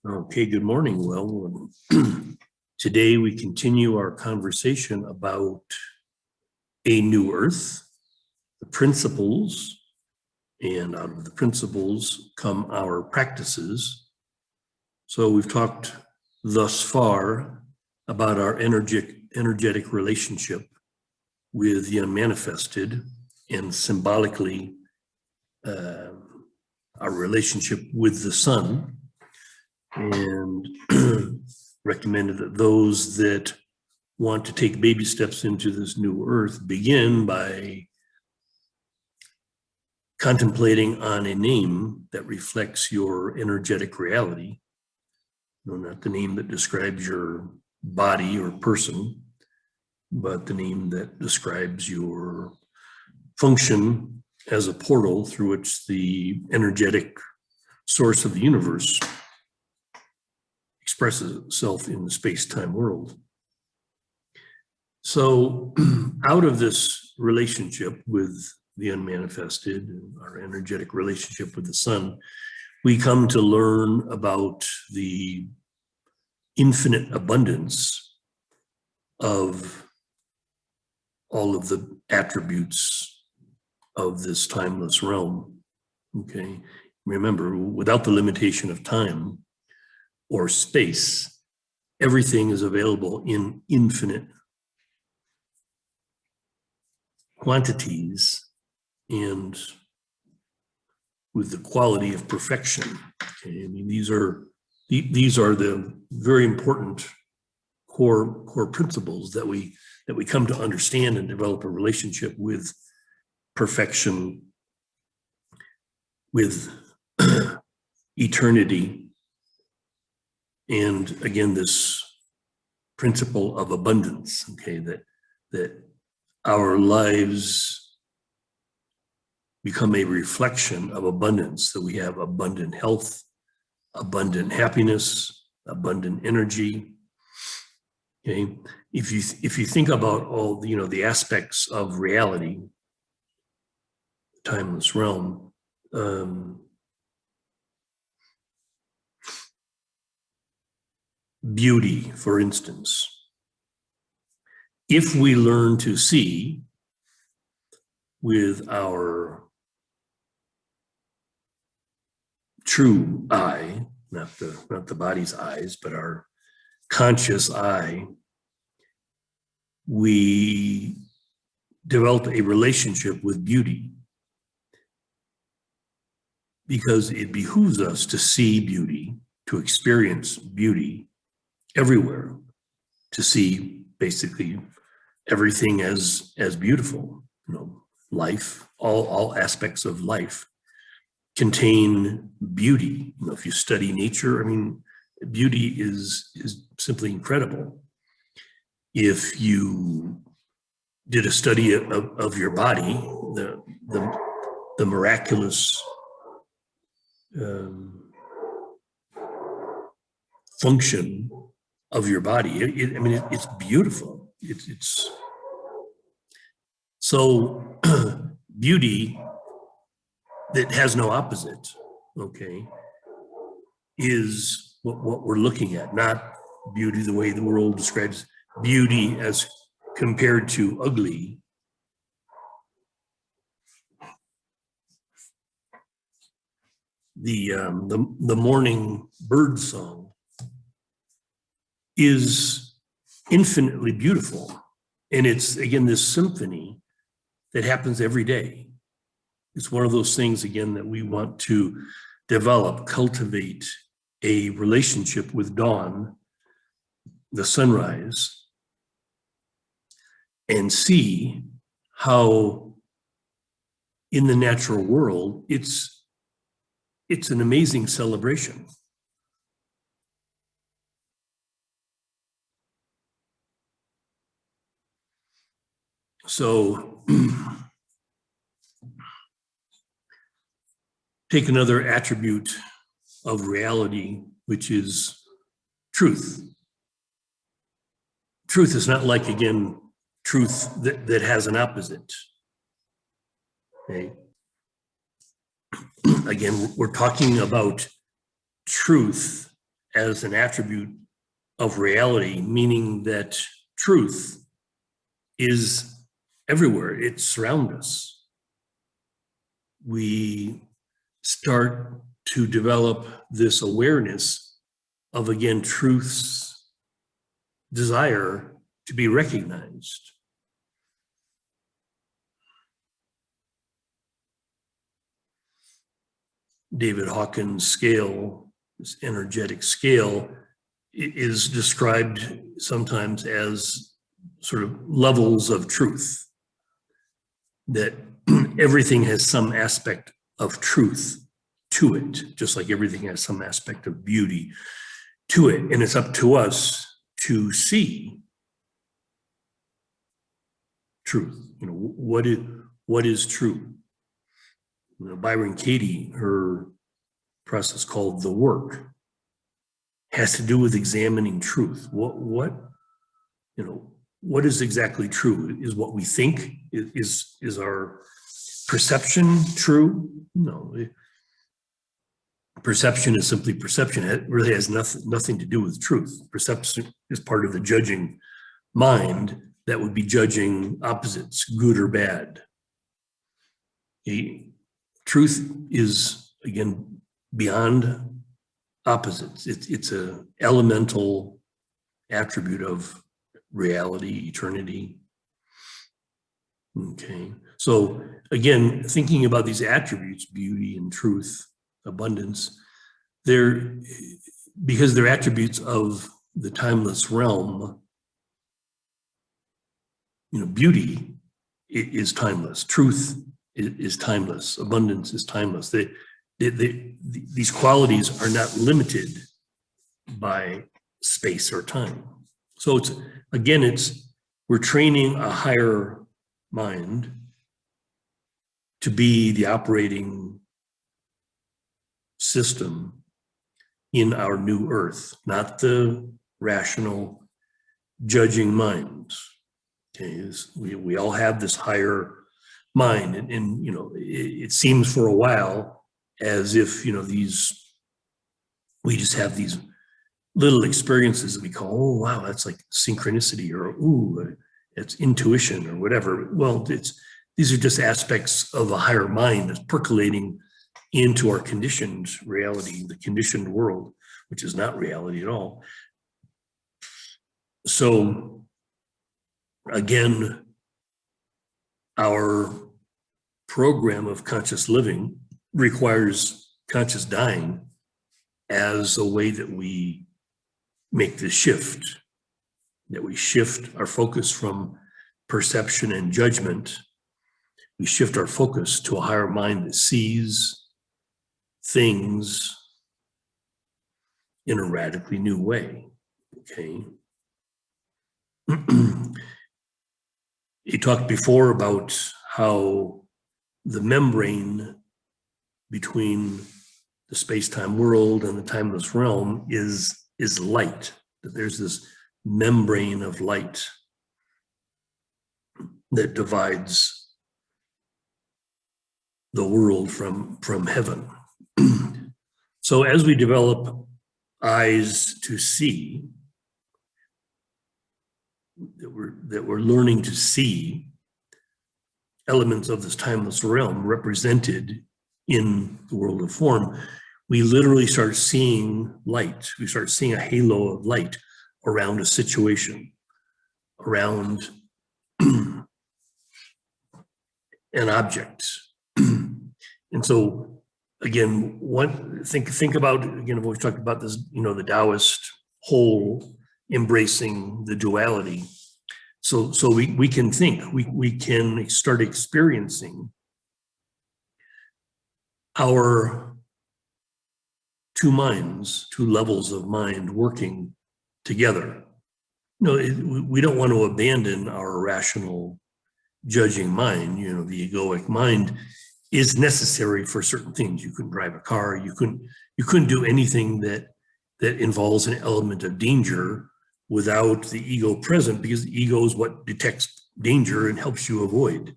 Okay, good morning. Well, today we continue our conversation about a new earth, the principles, and out of the principles come our practices. So we've talked thus far about our energetic relationship with the unmanifested and symbolically our relationship with the sun, and recommended that those that want to take baby steps into this new earth begin by contemplating on a name that reflects your energetic reality. No, not the name that describes your body or person, but the name that describes your function as a portal through which the energetic source of the universe expresses itself in the space-time world. So out of this relationship with the unmanifested, our energetic relationship with the sun, we come to learn about the infinite abundance of all of the attributes of this timeless realm. Okay, remember, without the limitation of time or space, everything is available in infinite quantities and with the quality of perfection. Okay, I mean, these are the very important core principles that we come to understand and develop a relationship with perfection, with eternity, and again, this principle of abundance, okay, that our lives become a reflection of abundance, that we have abundant health, abundant happiness, abundant energy. Okay, if you think about all the aspects of reality, timeless realm, beauty, for instance. If we learn to see with our true eye, not the body's eyes, but our conscious eye, we develop a relationship with beauty, because it behooves us to see beauty, to experience beauty everywhere, to see basically everything as beautiful. Life, all aspects of life contain beauty. If you study nature, I mean, beauty is simply incredible. If you did a study of your body, the miraculous function of your body, it's beautiful. It's so beauty that has no opposite, okay, is what we're looking at, not beauty the way the world describes beauty as compared to ugly. The morning bird song is infinitely beautiful. And it's, again, this symphony that happens every day. It's one of those things, again, that we want to develop, cultivate a relationship with dawn, the sunrise, and see how in the natural world, it's an amazing celebration. So take another attribute of reality, which is truth. Truth is not like, again, truth that has an opposite. Okay. Again, we're talking about truth as an attribute of reality, meaning that truth is everywhere. It surrounds us. We start to develop this awareness of, again, truth's desire to be recognized. David Hawkins' scale, this energetic scale, is described sometimes as sort of levels of truth, that everything has some aspect of truth to it, just like everything has some aspect of beauty to it. And it's up to us to see truth. You know, what is true? You know, Byron Katie, her process called The Work, has to do with examining truth. What is exactly true? Is what we think? Is our perception true? No. Perception is simply perception. It really has nothing to do with truth. Perception is part of the judging mind that would be judging opposites, good or bad. Truth is, again, beyond opposites. It's an elemental attribute of reality, eternity. Okay, so again, thinking about these attributes, beauty and truth, abundance, because they're attributes of the timeless realm. You know, beauty is timeless. Truth is timeless. Abundance is timeless. These qualities are not limited by space or time. So we're training a higher mind to be the operating system in our new earth, not the rational judging minds. Okay, we all have this higher mind, and you know, it seems for a while as if, you know, we just have these little experiences that we call, oh wow, that's like synchronicity, or ooh, it's intuition, or whatever. Well, these are just aspects of a higher mind that's percolating into our conditioned reality, the conditioned world, which is not reality at all. So again, our program of conscious living requires conscious dying as a way that we make this shift, that we shift our focus from perception and judgment. We shift our focus to a higher mind that sees things in a radically new way. Okay. He talked before about how the membrane between the space-time world and the timeless realm is light. That there's this membrane of light that divides the world from heaven. So as we develop eyes to see, that we're learning to see elements of this timeless realm represented in the world of form, we literally start seeing light. We start seeing a halo of light around a situation, around an object. And so again, think about, again, I've always talked about this, you know, the Taoist whole embracing the duality. So we can think, we can start experiencing our two minds, two levels of mind working together. You know, we don't want to abandon our rational judging mind. You know, the egoic mind is necessary for certain things. You couldn't drive a car. You couldn't do anything that involves an element of danger without the ego present, because the ego is what detects danger and helps you avoid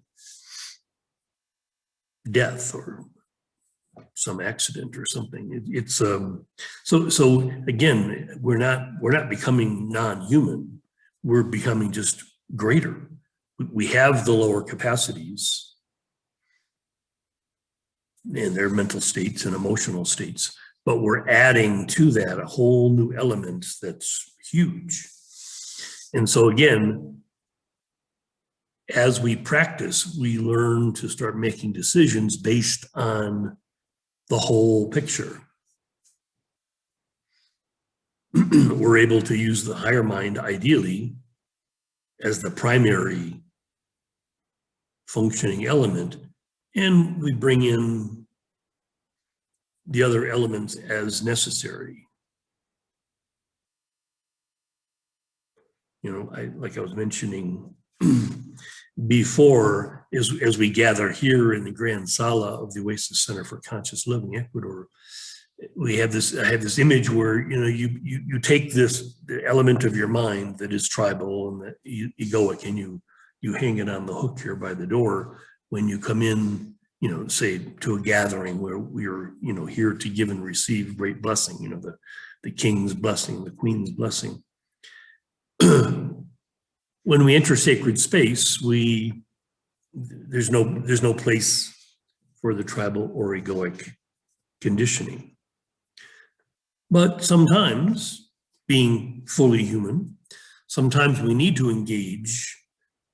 death or some accident or something. So again, we're not becoming non-human. We're becoming just greater. We have the lower capacities and their mental states and emotional states, but we're adding to that a whole new element that's huge. And so again, as we practice, we learn to start making decisions based on the whole picture. We're able to use the higher mind ideally as the primary functioning element, and we bring in the other elements as necessary. You know, like I was mentioning before, as we gather here in the Grand Sala of the Oasis Center for Conscious Living, Ecuador, I have this image where, you know, you take the element of your mind that is tribal and that egoic, and you hang it on the hook here by the door when you come in, you know, say to a gathering where we're, you know, here to give and receive great blessing, you know, the king's blessing, the queen's blessing. When we enter sacred space, there's no place for the tribal or egoic conditioning. But sometimes, being fully human, sometimes we need to engage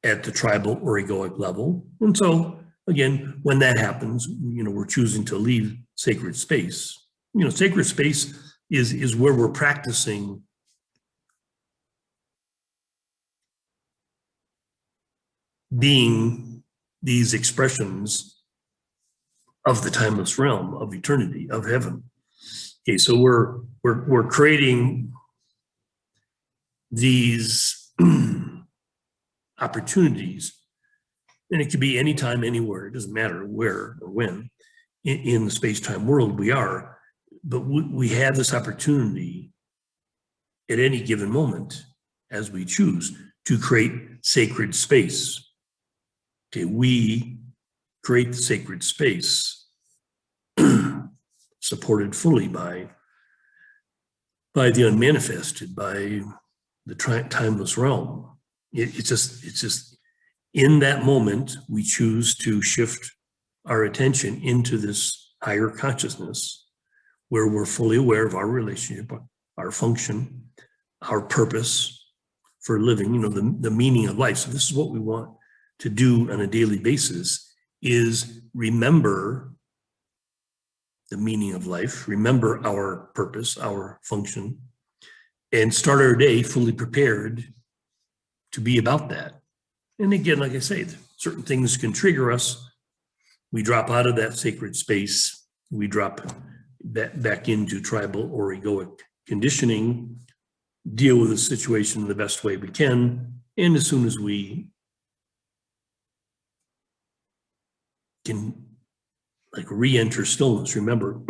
at the tribal or egoic level. And so, again, when that happens, you know, we're choosing to leave sacred space. You know, sacred space is where we're practicing being these expressions of the timeless realm, of eternity, of heaven. Okay, so we're creating these opportunities, and it could be anytime, anywhere. It doesn't matter where or when in the space-time world we are, but we have this opportunity at any given moment as we choose to create sacred space. Okay, we create the sacred space supported fully by the unmanifested, by the timeless realm. It's just in that moment, we choose to shift our attention into this higher consciousness where we're fully aware of our relationship, our function, our purpose for living, you know, the meaning of life. So this is what we want to do on a daily basis, is remember the meaning of life, remember our purpose, our function, and start our day fully prepared to be about that. And again, like I say, certain things can trigger us. We drop out of that sacred space. We drop back into tribal or egoic conditioning, deal with the situation the best way we can. And as soon as we can like re-enter stillness, remember,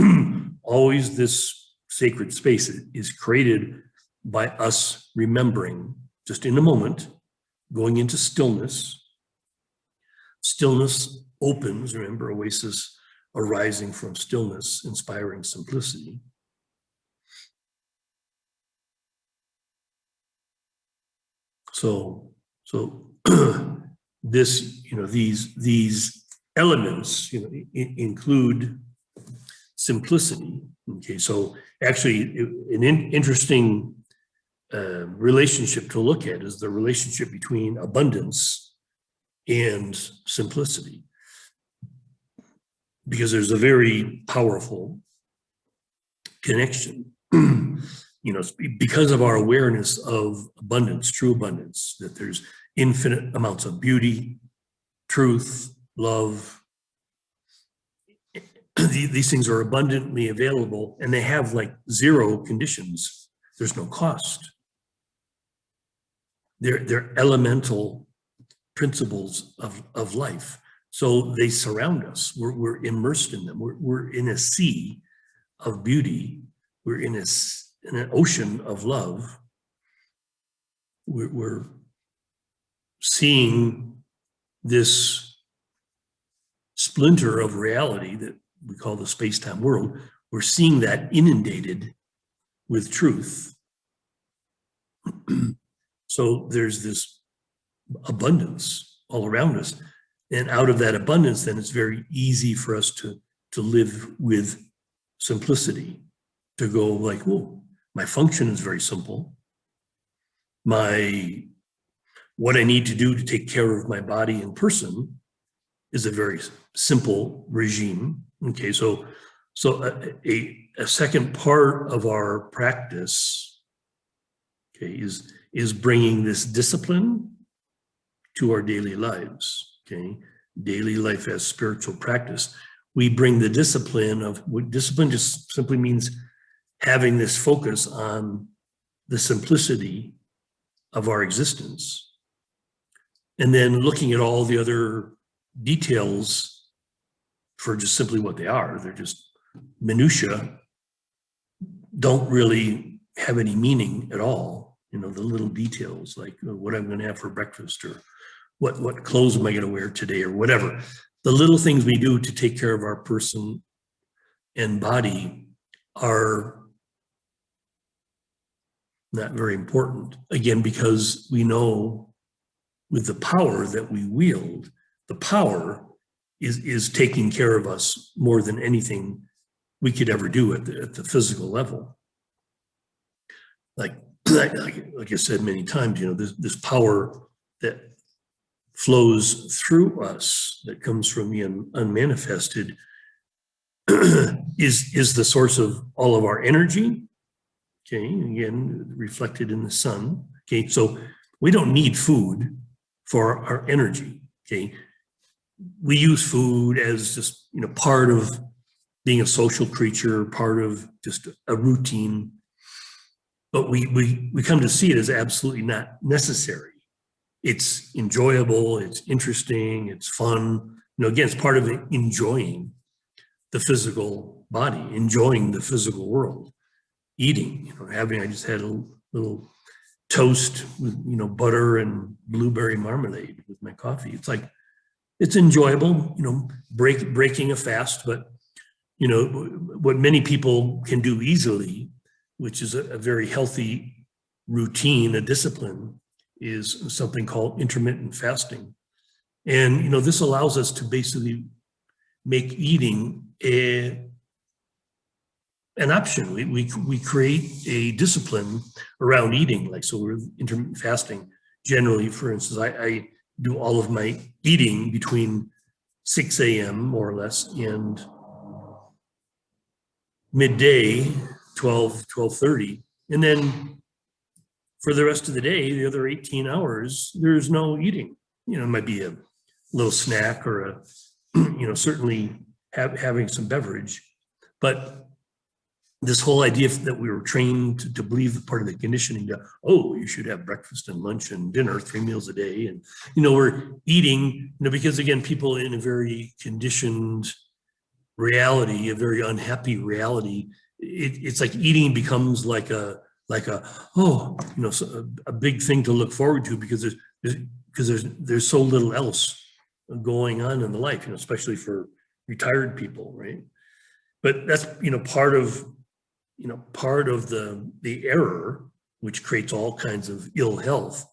always this sacred space is created by us remembering, just in a moment, going into stillness. Stillness opens, remember, oasis arising from stillness, inspiring simplicity. So this, you know, these elements, you know, include simplicity. Okay, so actually, an interesting relationship to look at is the relationship between abundance and simplicity, because there's a very powerful connection. You know, because of our awareness of abundance, true abundance, that there's infinite amounts of beauty, truth, love. These things are abundantly available, and they have like zero conditions. There's no cost. They're elemental principles of life. So they surround us. We're immersed in them. We're in a sea of beauty. We're in an ocean of love. We're seeing this splinter of reality we call the space-time world, we're seeing that inundated with truth. So there's this abundance all around us. And out of that abundance, then it's very easy for us to live with simplicity, to go like, whoa, my function is very simple. What I need to do to take care of my body and person is a very simple regime. Okay, so a second part of our practice, okay, is bringing this discipline to our daily lives. Okay, daily life as spiritual practice. We bring the discipline of what discipline just simply means having this focus on the simplicity of our existence, and then looking at all the other details for just simply what they are. They're just minutia, don't really have any meaning at all. You know, the little details like what I'm going to have for breakfast, or what clothes am I going to wear today, or whatever. The little things we do to take care of our person and body are not very important. Again, because we know with the power that we wield, the power is taking care of us more than anything we could ever do at the physical level. Like I said many times, you know, this power that flows through us, that comes from the unmanifested, is the source of all of our energy. Okay, again, reflected in the sun. Okay, so we don't need food for our energy. Okay, we use food as just, you know, part of being a social creature, part of just a routine. But we come to see it as absolutely not necessary. It's enjoyable, it's interesting, it's fun. You know, again, it's part of enjoying the physical body, enjoying the physical world. Eating, you know, I just had a little toast with, you know, butter and blueberry marmalade with my coffee. It's like, it's enjoyable, you know, breaking a fast, but, you know, what many people can do easily, which is a very healthy routine, a discipline, is something called intermittent fasting. And, you know, this allows us to basically make eating an option. We create a discipline around eating. Like, so we're intermittent fasting. Generally, for instance, I do all of my eating between 6 a.m. more or less and midday, 12:30. And then for the rest of the day, the other 18 hours, there's no eating. You know, it might be a little snack or a, you know, certainly having some beverage. But this whole idea that we were trained to believe, part of the conditioning, that, oh, you should have breakfast and lunch and dinner, 3 meals a day. And, you know, we're eating, you know, because again, people in a very conditioned reality, a very unhappy reality, it's like eating becomes like a oh, you know, a big thing to look forward to, because there's so little else going on in the life, you know, especially for retired people, right? But that's, you know, part of the error, which creates all kinds of ill health,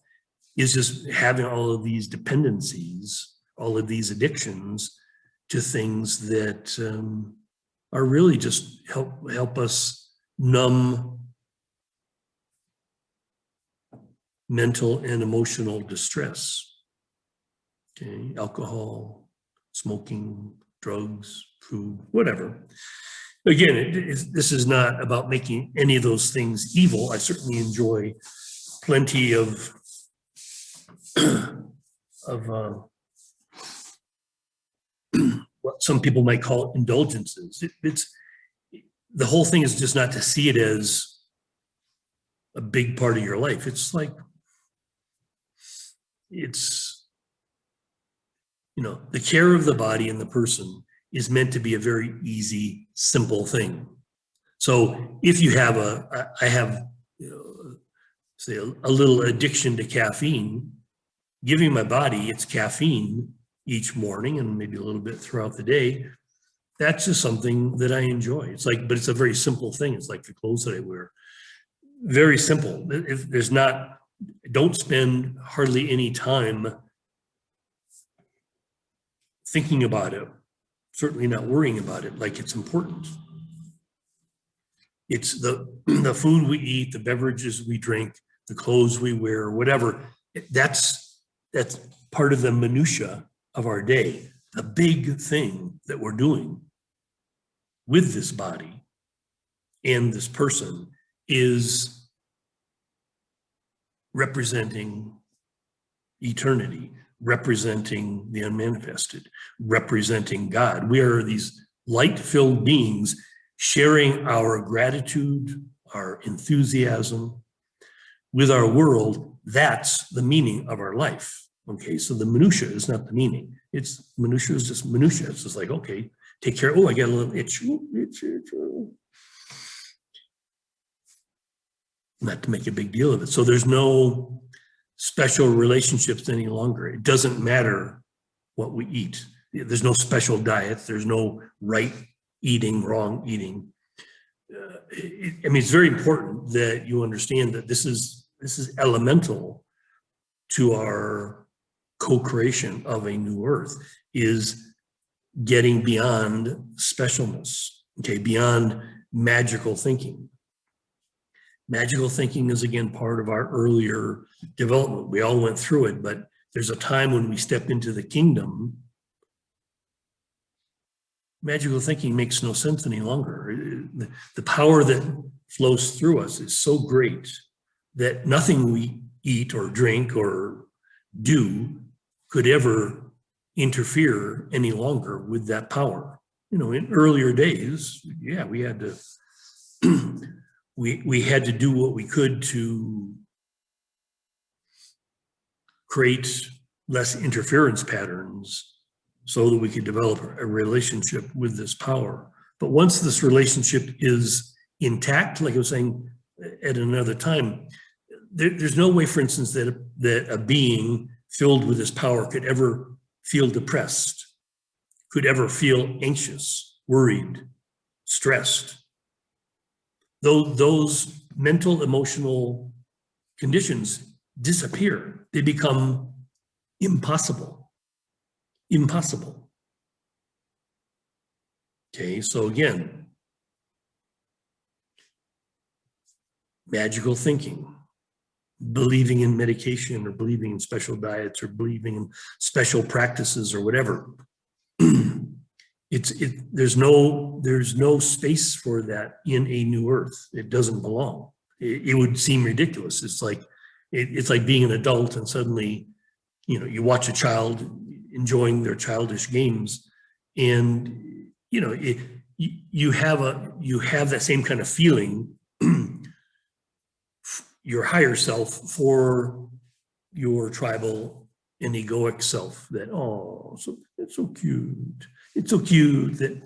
is just having all of these dependencies, all of these addictions to things that are really just help us numb mental and emotional distress. Okay, alcohol, smoking, drugs, food, whatever. Again, this is not about making any of those things evil. I certainly enjoy plenty of what some people might call indulgences. The whole thing is just not to see it as a big part of your life. It's like, it's, you know, the care of the body and the person is meant to be a very easy, simple thing. So if you have I have, you know, say a little addiction to caffeine, giving my body its caffeine each morning and maybe a little bit throughout the day, that's just something that I enjoy. It's like, but it's a very simple thing. It's like the clothes that I wear. Very simple. There's not, don't spend hardly any time thinking about it, certainly not worrying about it like it's important. It's the food we eat, the beverages we drink, the clothes we wear, whatever. That's part of the minutia of our day. The big thing that we're doing with this body and this person is representing eternity, representing the unmanifested, representing God. We are these light-filled beings sharing our gratitude, our enthusiasm with our world. That's the meaning of our life. Okay, so the minutia is not the meaning. It's minutia is just minutia. It's just like, okay, take care. Oh, I got a little itch. Itch. Not to make a big deal of it. So there's no special relationships any longer. It doesn't matter what we eat. There's no special diet. There's no right eating, wrong eating. I mean, it's very important that you understand that this is elemental to our co-creation of a new earth, is getting beyond specialness, okay, beyond magical thinking. Magical thinking is, again, part of our earlier development. We all went through it, but there's a time when we step into the kingdom. Magical thinking makes no sense any longer. The power that flows through us is so great that nothing we eat or drink or do could ever interfere any longer with that power. You know, in earlier days, yeah, we had to we had to do what we could to create less interference patterns so that we could develop a relationship with this power. But once this relationship is intact, like I was saying at another time, there's no way, for instance, that a being filled with this power could ever feel depressed, could ever feel anxious, worried, stressed. Those mental, emotional conditions disappear. They become impossible. Impossible. Okay, so again, magical thinking, believing in medication or believing in special diets or believing in special practices or whatever. There's no space for that in a new earth. It doesn't belong. It would seem ridiculous. It's like being an adult and suddenly, you know, you watch a child enjoying their childish games, and you know you have that same kind of feeling. Your higher self for your tribal and egoic self, that, oh, so it's so cute. It's so cute that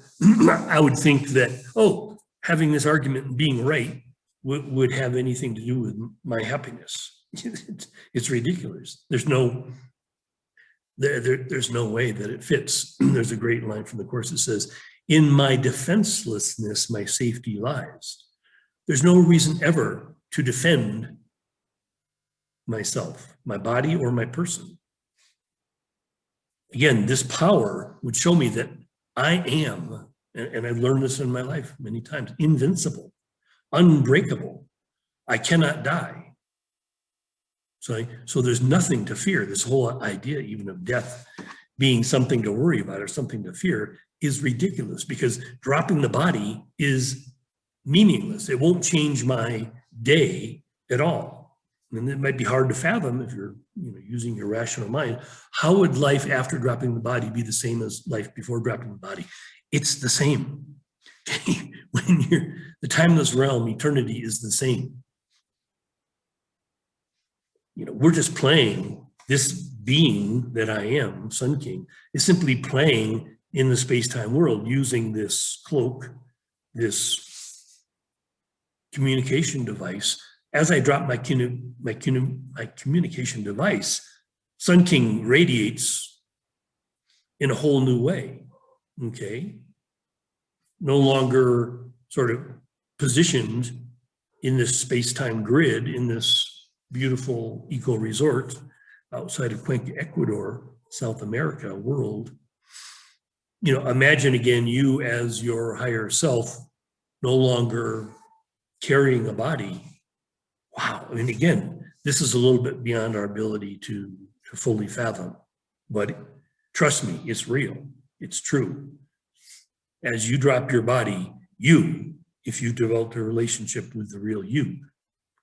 I would think that, oh, having this argument and being right would have anything to do with my happiness. It's ridiculous. There's no way that it fits. There's a great line from the Course that says, "In my defenselessness, my safety lies." There's no reason ever to defend myself, my body, or my person. Again, this power would show me that I am, and I've learned this in my life many times, invincible, unbreakable. I cannot die. So there's nothing to fear. This whole idea even of death being something to worry about or something to fear is ridiculous, because dropping the body is meaningless. It won't change my day at all. And it might be hard to fathom if you're, you know, using your rational mind. How would life after dropping the body be the same as life before dropping the body? It's the same. When you're the timeless realm, eternity is the same. You know, we're just playing. This being that I am, Sun King, is simply playing in the space-time world using this cloak, this communication device. As I drop my communication device, Sun King radiates in a whole new way, okay? no longer sort of positioned in this space-time grid, in this beautiful eco-resort outside of Cuenca, Ecuador, South America world. You know, imagine again, you as your higher self, no longer carrying a body. Wow. I mean, again, this is a little bit beyond our ability to fully fathom, but trust me, it's real. It's true. As you drop your body, you, if you developed a relationship with the real you,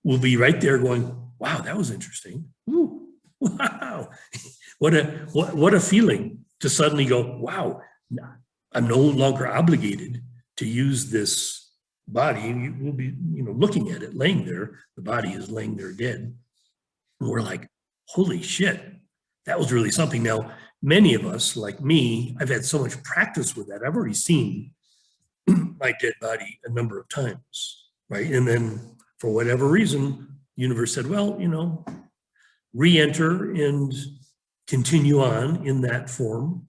will be right there going, wow, that was interesting. Ooh, wow. What a feeling to suddenly go, wow, I'm no longer obligated to use this body. You will be, you know, looking at it, laying there. The body is laying there dead. And we're like, holy shit, that was really something. Now, many of us, like me, I've had so much practice with that. I've already seen my dead body a number of times, right? And then for whatever reason, the universe said, well, you know, re-enter and continue on in that form.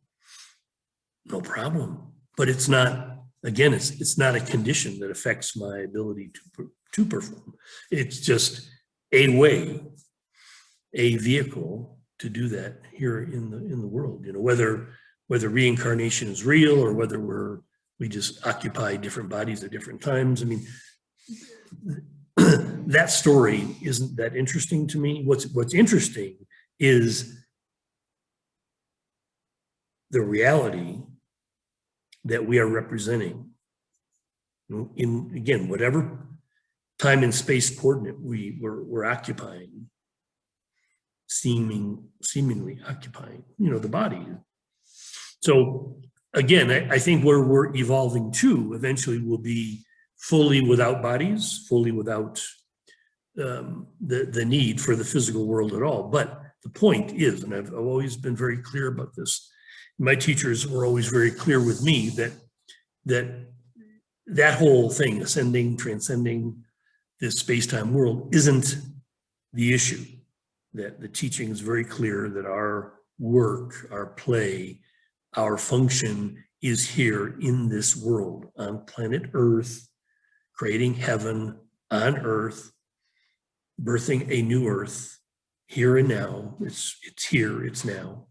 No problem. But it's not, again, it's not a condition that affects my ability to perform. It's just a way, a vehicle to do that here in the world. You know, whether reincarnation is real or whether we just occupy different bodies at different times. I mean, that story isn't that interesting to me. What's interesting is the reality that we are representing in, again, whatever time and space coordinate we're occupying, seemingly occupying, you know, the body. So again, I think where we're evolving to eventually will be fully without bodies, fully without the need for the physical world at all. But the point is, and I've always been very clear about this, my teachers were always very clear with me that whole thing, ascending, transcending this space-time world, isn't the issue. That the teaching is very clear that our work, our play, our function is here in this world, on planet Earth, creating heaven on Earth, birthing a new Earth, here and now. It's here, it's now.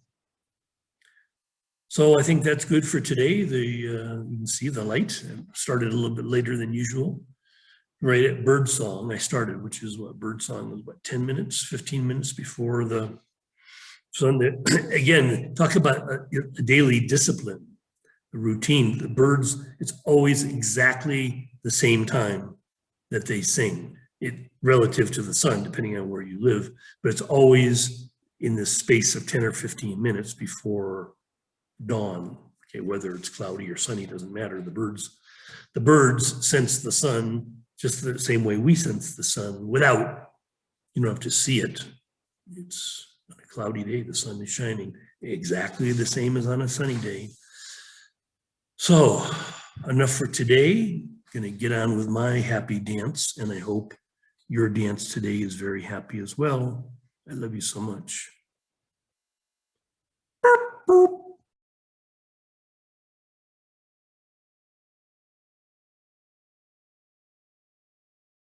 So I think that's good for today. You can see the light. I started a little bit later than usual. Right at birdsong I started, which is what birdsong was, what, 10 minutes, 15 minutes before the sun. Again, talk about a daily discipline, a routine. The birds, it's always exactly the same time that they sing, it relative to the sun, depending on where you live, but it's always in this space of 10 or 15 minutes before dawn. Okay, whether it's cloudy or sunny, doesn't matter. The birds sense the sun just the same way we sense the sun without, you don't have to see it. It's on a cloudy day, the sun is shining exactly the same as on a sunny day. So enough for today. Gonna get on with my happy dance, and I hope your dance today is very happy as well. I love you so much. Boop, boop.